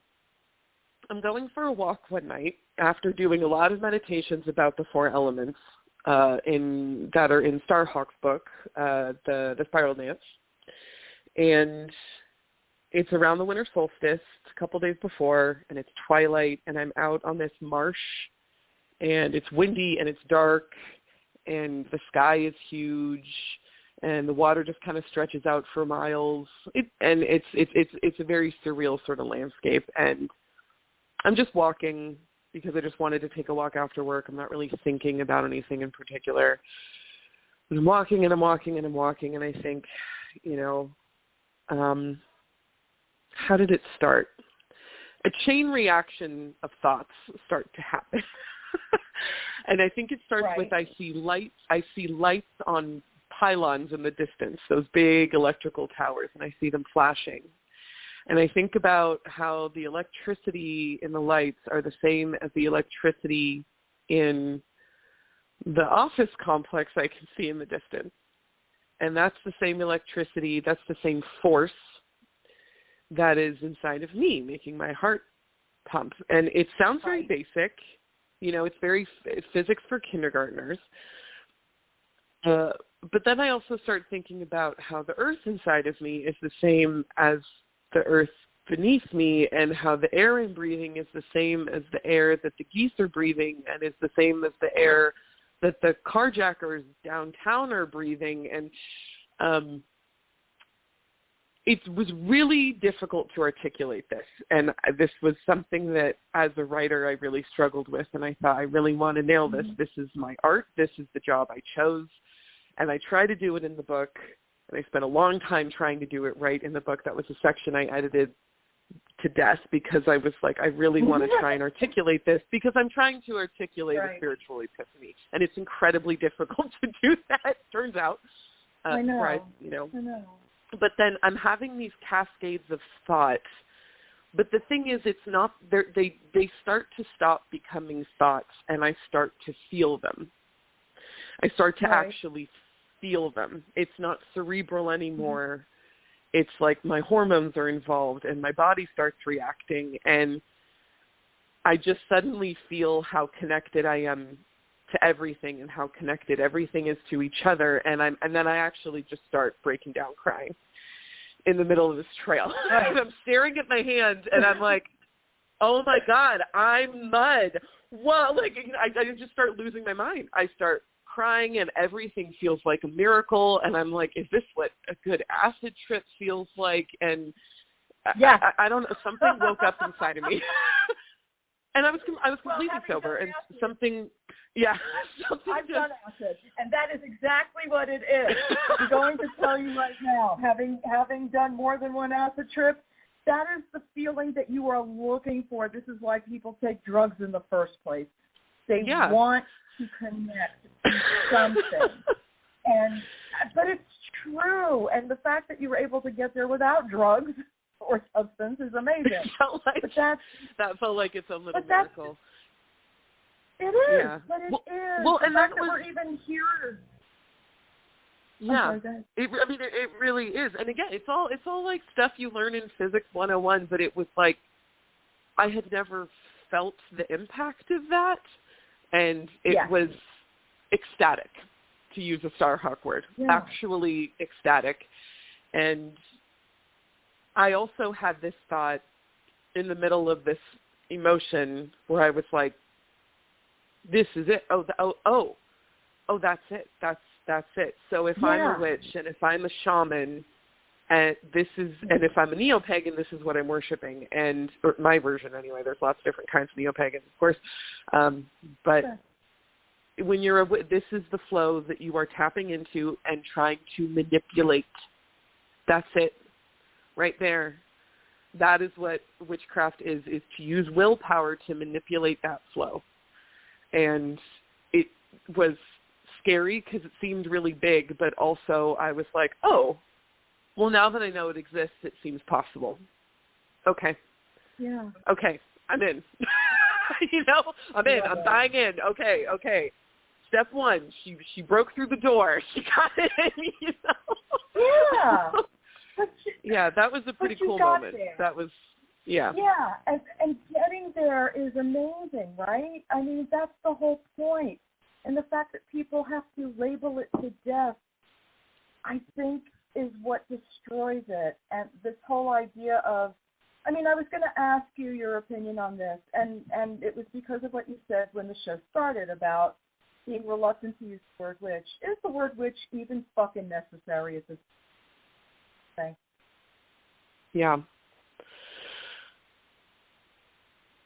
I'm going for a walk one night after doing a lot of meditations about the four elements that are in Starhawk's book, the Spiral Dance. And it's around the winter solstice, it's a couple days before, and it's twilight, and I'm out on this marsh, and it's windy and it's dark, and the sky is huge, and the water just kind of stretches out for miles. It's a very surreal sort of landscape, and I'm just walking because I just wanted to take a walk after work. I'm not really thinking about anything in particular. I'm walking and I'm walking and I'm walking, and I think, how did it start? A chain reaction of thoughts start to happen. And I think it starts with I see lights on pylons in the distance, those big electrical towers, and I see them flashing. And I think about how the electricity in the lights are the same as the electricity in the office complex I can see in the distance. And that's the same electricity, that's the same force that is inside of me, making my heart pump. And it sounds very basic. You know, it's very physics for kindergartners. But then I also start thinking about how the earth inside of me is the same as the earth beneath me, and how the air I'm breathing is the same as the air that the geese are breathing, and is the same as the air that the carjackers downtown are breathing. And it was really difficult to articulate this. And this was something that, as a writer, I really struggled with. And I thought, I really want to nail this. This is my art. This is the job I chose. And I tried to do it in the book. And I spent a long time trying to do it right in the book. That was a section I edited to death, because I was like, I really want to try and articulate this, because I'm trying to articulate a spiritual epiphany. And it's incredibly difficult to do that, turns out. I know. I know. But then I'm having these cascades of thought. But the thing is, it's not, they start to stop becoming thoughts, and I start to feel them. I start to actually feel them. It's not cerebral anymore. It's like my hormones are involved, and my body starts reacting, and I just suddenly feel how connected I am to everything, and how connected everything is to each other, and then I actually just start breaking down crying in the middle of this trail. And I'm staring at my hand, and I'm like, oh my God, I'm mud. Whoa, like I just start losing my mind. I start crying, and everything feels like a miracle, and I'm like, is this what a good acid trip feels like? And I don't know, something woke up inside of me. And I was completely sober, and something I've done acid, and that is exactly what it is. I'm going to tell you right now, having done more than one acid trip, that is the feeling that you are looking for. This is why people take drugs in the first place. They want to connect to something. But it's true. And the fact that you were able to get there without drugs or substance is amazing. That felt like its own little miracle. It is, but it is. Well, and the fact that we're even here. Yeah, it really is. And again, it's all like stuff you learn in Physics 101, but it was like I had never felt the impact of that, and it was ecstatic, to use a Starhawk word, actually ecstatic. And I also had this thought in the middle of this emotion where I was like, this is it. Oh, that's it. That's it. So if I'm a witch, and if I'm a shaman, and if I'm a neo-pagan, this is what I'm worshiping. And or my version anyway. There's lots of different kinds of neo-pagans, of course. But when you're this is the flow that you are tapping into and trying to manipulate. That's it. Right there. That is what witchcraft is to use willpower to manipulate that flow. And it was scary because it seemed really big, but also I was like, oh, well, now that I know it exists, it seems possible. Okay. Yeah. Okay, I'm in. I'm in. I'm buying in. Okay. Step one, she broke through the door. She got in, Yeah. That was a pretty cool moment. There. That was, Yeah, and getting there is amazing, right? I mean, that's the whole point. And the fact that people have to label it to death, I think, is what destroys it. And this whole idea of, I mean, I was going to ask you your opinion on this, and it was because of what you said when the show started about being reluctant to use the word witch. Is the word witch even fucking necessary at this point? Yeah.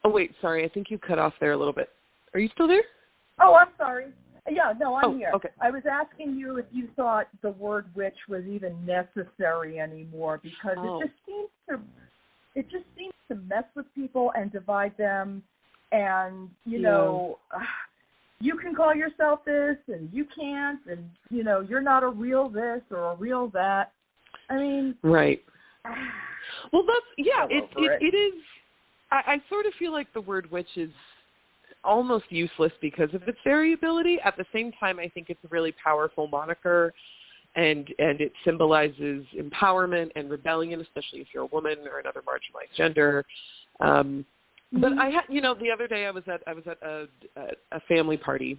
Oh, wait, sorry. I think you cut off there a little bit. Are you still there? Oh, I'm sorry. Yeah, no, I'm here. Okay. I was asking you if you thought the word witch was even necessary anymore, because it just seems to mess with people and divide them. And, you know, you can call yourself this and you can't, and, you're not a real this or a real that. I mean, right. Well, it is. I sort of feel like the word witch is almost useless because of its variability. At the same time, I think it's a really powerful moniker, and it symbolizes empowerment and rebellion, especially if you're a woman or another marginalized gender. But I had, the other day I was at a family party,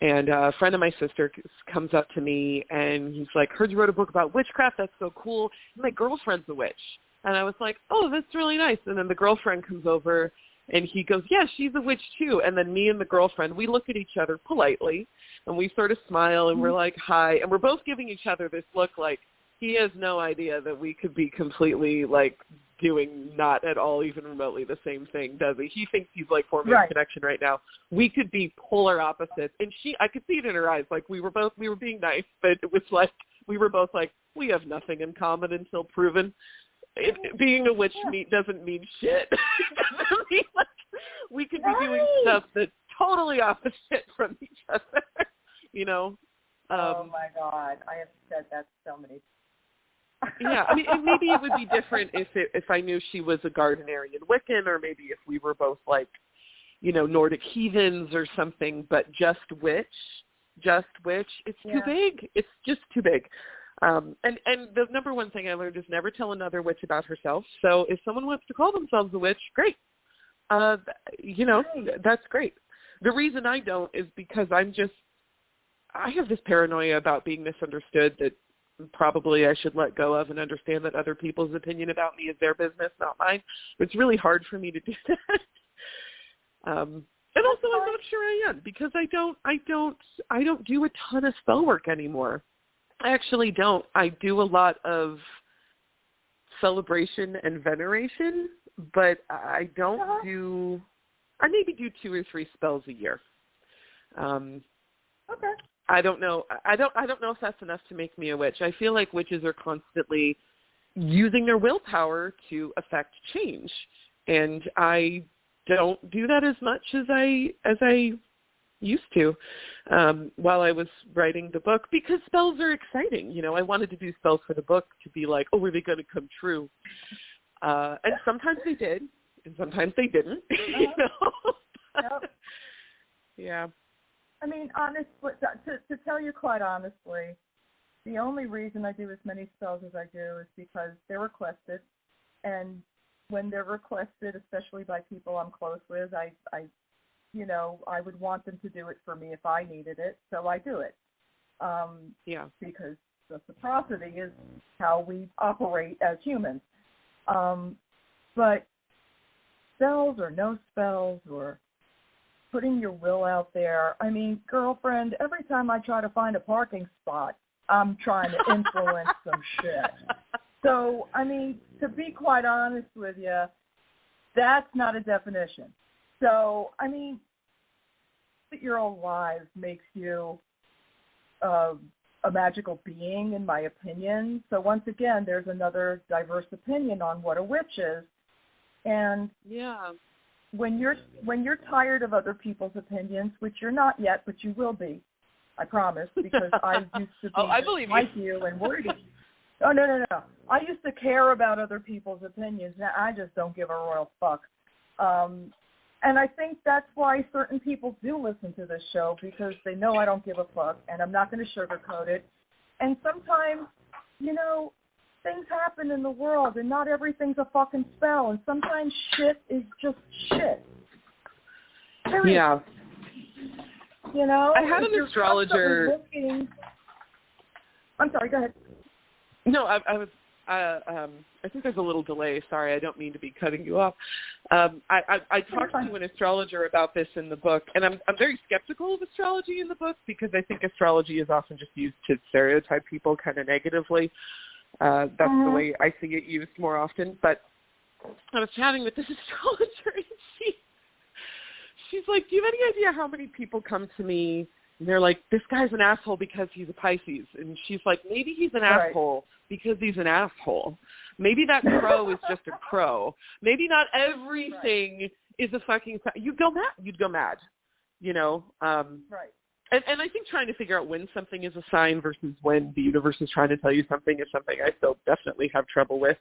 and a friend of my sister comes up to me, and he's like, "Heard you wrote a book about witchcraft. That's so cool. My girlfriend's a witch." And I was like, "Oh, that's really nice." And then the girlfriend comes over, and he goes, "Yeah, she's a witch too." And then me and the girlfriend, we look at each other politely, and we sort of smile, and we're like, "Hi." And we're both giving each other this look like he has no idea that we could be completely, like, doing not at all even remotely the same thing, does he? He thinks he's, like, forming a connection right now. We could be polar opposites. And I could see it in her eyes. Like, we were being nice, but it was like, we were both like, we have nothing in common until proven. Being a witch doesn't mean shit. It doesn't mean, like, we could be doing stuff that's totally opposite from each other, oh, my God. I have said that so many times. Yeah, I mean, maybe it would be different if I knew she was a Gardnerian Wiccan, or maybe if we were both, like, Nordic heathens or something, but just witch, it's too big. It's just too big. And the number one thing I learned is never tell another witch about herself. So if someone wants to call themselves a witch, great. That's great. The reason I don't is because I have this paranoia about being misunderstood that probably I should let go of, and understand that other people's opinion about me is their business, not mine. It's really hard for me to do that. And also, I'm not sure I am, because I don't do a ton of spell work anymore. I actually don't. I do a lot of celebration and veneration, but I don't do. I maybe do 2 or 3 spells a year. Okay. I don't know. I don't know if that's enough to make me a witch. I feel like witches are constantly using their willpower to affect change, and I don't do that as much as I used to while I was writing the book, because spells are exciting. I wanted to do spells for the book to be like, oh, were they going to come true? And sometimes they did, and sometimes they didn't. Yep. Yeah. I mean, honestly, to tell you quite honestly, the only reason I do as many spells as I do is because they're requested, and when they're requested, especially by people I'm close with, I would want them to do it for me if I needed it, so I do it. Because reciprocity is how we operate as humans. But spells or no spells or putting your will out there. I mean, girlfriend, every time I try to find a parking spot, I'm trying to influence some shit. So, I mean, to be quite honest with you, that's not a definition. So, I mean, your own lives makes you a magical being, in my opinion. So once again, there's another diverse opinion on what a witch is. And when you're tired of other people's opinions, which you're not yet, but you will be, I promise, because I used to be like you and worried. Oh, no. I used to care about other people's opinions. Now I just don't give a royal fuck. And I think that's why certain people do listen to this show, because they know I don't give a fuck, and I'm not going to sugarcoat it. And sometimes, things happen in the world, and not everything's a fucking spell, and sometimes shit is just shit. Period. Yeah. I had an astrologer. I'm sorry, go ahead. No, I was. I think there's a little delay. Sorry, I don't mean to be cutting you off. I talked to an astrologer about this in the book, and I'm very skeptical of astrology in the book, because I think astrology is often just used to stereotype people kind of negatively. That's the way I see it used more often. But I was chatting with this astrologer, and she's like, do you have any idea how many people come to me and they're like, this guy's an asshole because he's a Pisces? And she's like, maybe he's an asshole because he's an asshole. Maybe that crow is just a crow. Maybe not everything is a fucking... You'd go mad. Right. And I think trying to figure out when something is a sign versus when the universe is trying to tell you something is something I still definitely have trouble with.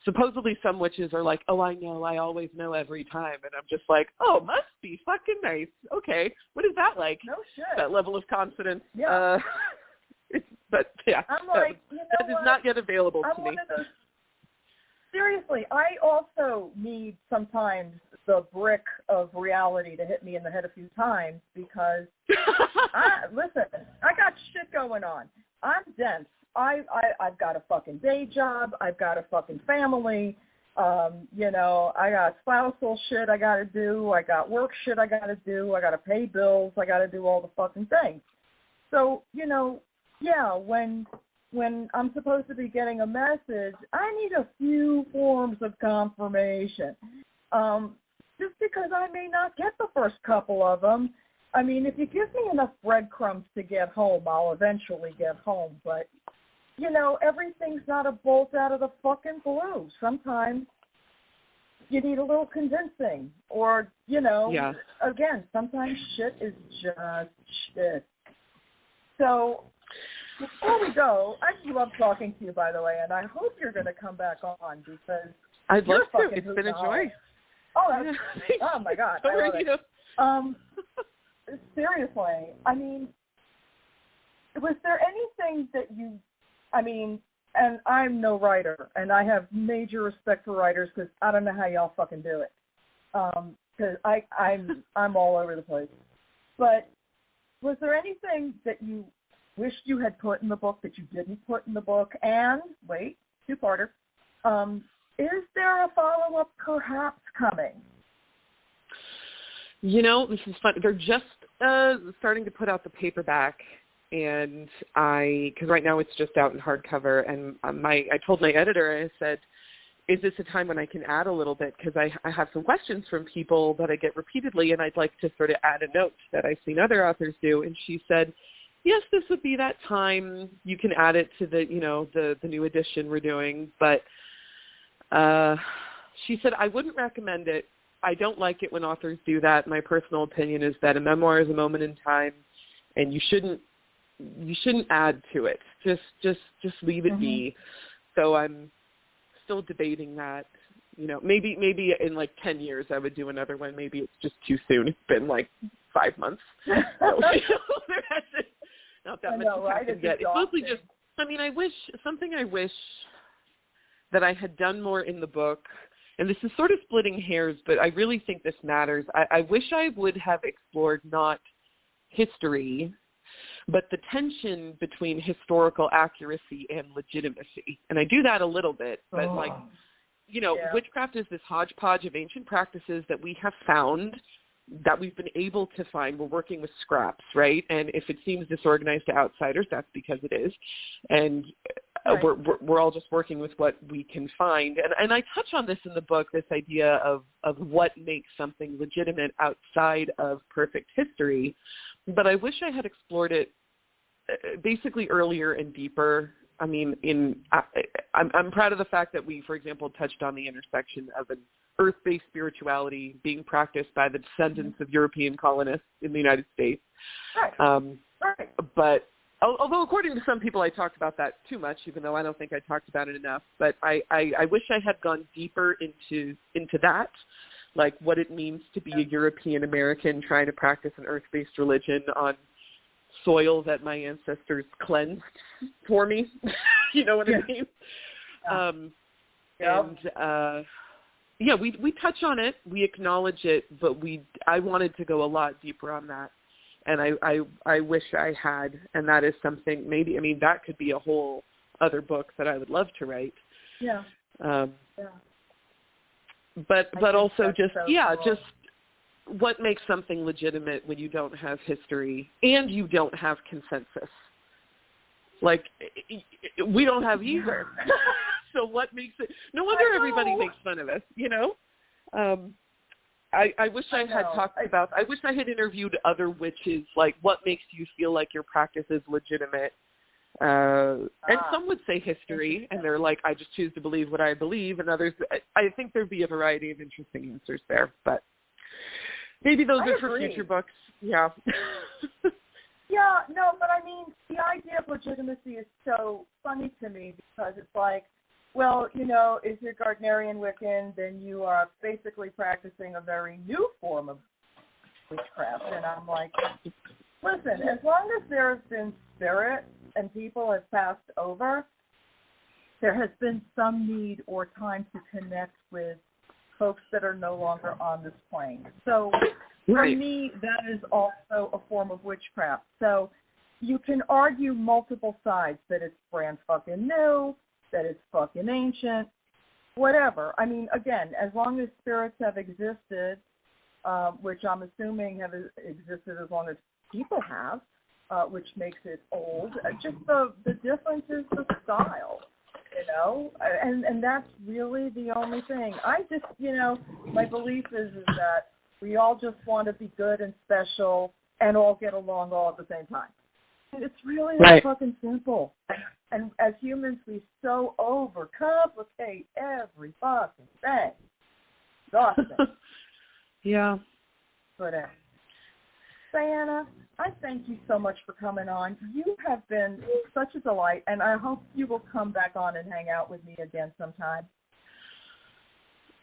Supposedly some witches are like, oh, I know, I always know every time. And I'm just like, oh, must be fucking nice. Okay, what is that like? No shit. That level of confidence. Yeah. But, yeah, I'm like, that is not yet available to me. One of those, seriously, I also need sometimes the brick of reality to hit me in the head a few times because, listen, I got shit going on. I'm dense. I've got a fucking day job. I've got a fucking family. I got spousal shit I got to do. I got work shit I got to do. I got to pay bills. I got to do all the fucking things. So, when I'm supposed to be getting a message, I need a few forms of confirmation. Just because I may not get the first couple of them. I mean, if you give me enough breadcrumbs to get home, I'll eventually get home. But, everything's not a bolt out of the fucking blue. Sometimes you need a little convincing. Or, again, sometimes shit is just shit. So before we go, I love talking to you, by the way, and I hope you're going to come back on because I'd love to. It's been a joy. Oh my God. So are you. Seriously, I mean, was there anything that and I'm no writer, and I have major respect for writers because I don't know how y'all fucking do it, because I'm all over the place. But was there anything that you wished you had put in the book that you didn't put in the book? And, wait, two-parter, is there a follow-up perhaps coming? This is fun. They're just starting to put out the paperback, and because right now it's just out in hardcover, and I told my editor, I said, is this a time when I can add a little bit? Because I have some questions from people that I get repeatedly, and I'd like to sort of add a note that I've seen other authors do. And she said, yes, this would be that time. You can add it to the new edition we're doing. But she said, I wouldn't recommend it. I don't like it when authors do that. My personal opinion is that a memoir is a moment in time, and you shouldn't add to it. Just leave it be. So I'm still debating that. Maybe in like 10 years I would do another one. Maybe it's just too soon. It's been like 5 months. There hasn't not that much to happen yet. It's mostly just, I wish that I had done more in the book, and this is sort of splitting hairs, but I really think this matters. I wish I would have explored not history, but the tension between historical accuracy and legitimacy. And I do that a little bit, but witchcraft is this hodgepodge of ancient practices that we have found, that we've been able to find. We're working with scraps, right? And if it seems disorganized to outsiders, that's because it is. And we're all just working with what we can find. And I touch on this in the book, this idea of what makes something legitimate outside of perfect history. But I wish I had explored it basically earlier and deeper. I'm proud of the fact that we, for example, touched on the intersection of an earth-based spirituality being practiced by the descendants of European colonists in the United States. Right. But although according to some people I talked about that too much, even though I don't think I talked about it enough, but I wish I had gone deeper into that, like what it means to be a European American trying to practice an earth-based religion on soil that my ancestors cleansed for me. You know what I mean? We touch on it, we acknowledge it, but I wanted to go a lot deeper on that. And I wish I had, and that is something that could be a whole other book that I would love to write. Yeah. But also just cool. just what makes something legitimate when you don't have history and you don't have consensus. Like, we don't have either. So what makes it? No wonder everybody makes fun of us, I wish I had talked about, I wish I had interviewed other witches, like what makes you feel like your practice is legitimate. And some would say history, and they're like, I just choose to believe what I believe, and others, I think there'd be a variety of interesting answers there, but maybe those are for future books. Yeah. Yeah, no, but I mean, the idea of legitimacy is so funny to me because it's like, well, you know, if you're Gardnerian Wiccan, then you are basically practicing a very new form of witchcraft. And I'm like, listen, as long as there's been spirit and people have passed over, there has been some need or time to connect with folks that are no longer on this plane. So for me, that is also a form of witchcraft. So you can argue multiple sides, that it's brand fucking new, that it's fucking ancient, whatever. I mean, again, as long as spirits have existed, which I'm assuming have existed as long as people have, which makes it old, just the difference is the style. You know, and that's really the only thing. I just, you know, my belief is that we all just want to be good and special and all get along all at the same time. And it's really that fucking simple. And as humans, we so overcomplicate every fucking thing. Exhausting. Yeah. But Diana, I thank you so much for coming on. You have been such a delight, and I hope you will come back on and hang out with me again sometime.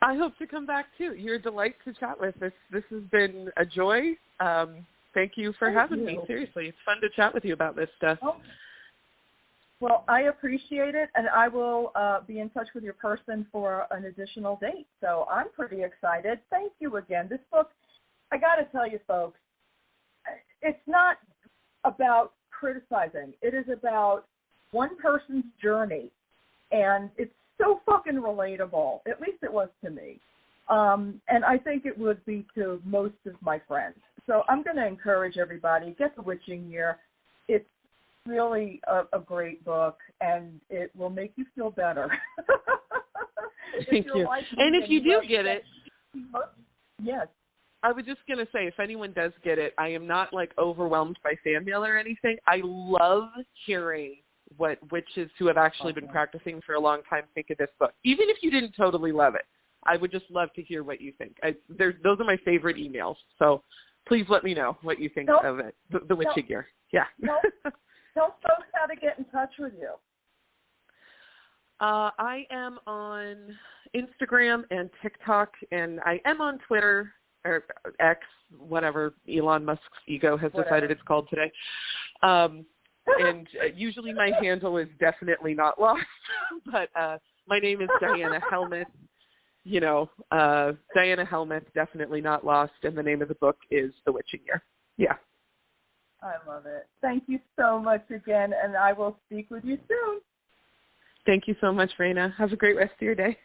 I hope to come back, too. You're a delight to chat with. This has been a joy. Thank you for having me. Seriously, it's fun to chat with you about this stuff. Oh. Well, I appreciate it, and I will be in touch with your person for an additional date. So I'm pretty excited. Thank you again. This book, I got to tell you, folks, it's not about criticizing. It is about one person's journey, and it's so fucking relatable. At least it was to me. And I think it would be to most of my friends. So I'm going to encourage everybody, get The Witching Year. It's really a great book, and it will make you feel better. Thank you. And if you do get it, yes. I was just going to say, if anyone does get it, I am not, like, overwhelmed by fan mail or anything. I love hearing what witches who have actually been practicing for a long time think of this book. Even if you didn't totally love it, I would just love to hear what you think. Those are my favorite emails. So please let me know what you think of it, the Witching Year. Yeah. Tell folks how to get in touch with you. I am on Instagram and TikTok, and I am on Twitter. Or X, whatever Elon Musk's ego has decided it's called today. And usually my handle is definitely not lost, but my name is Diana Helmuth. You know, Diana Helmuth, definitely not lost, and the name of the book is The Witching Year. Yeah. I love it. Thank you so much again, and I will speak with you soon. Thank you so much, Raina. Have a great rest of your day.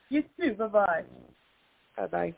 You too. Bye-bye. Bye-bye.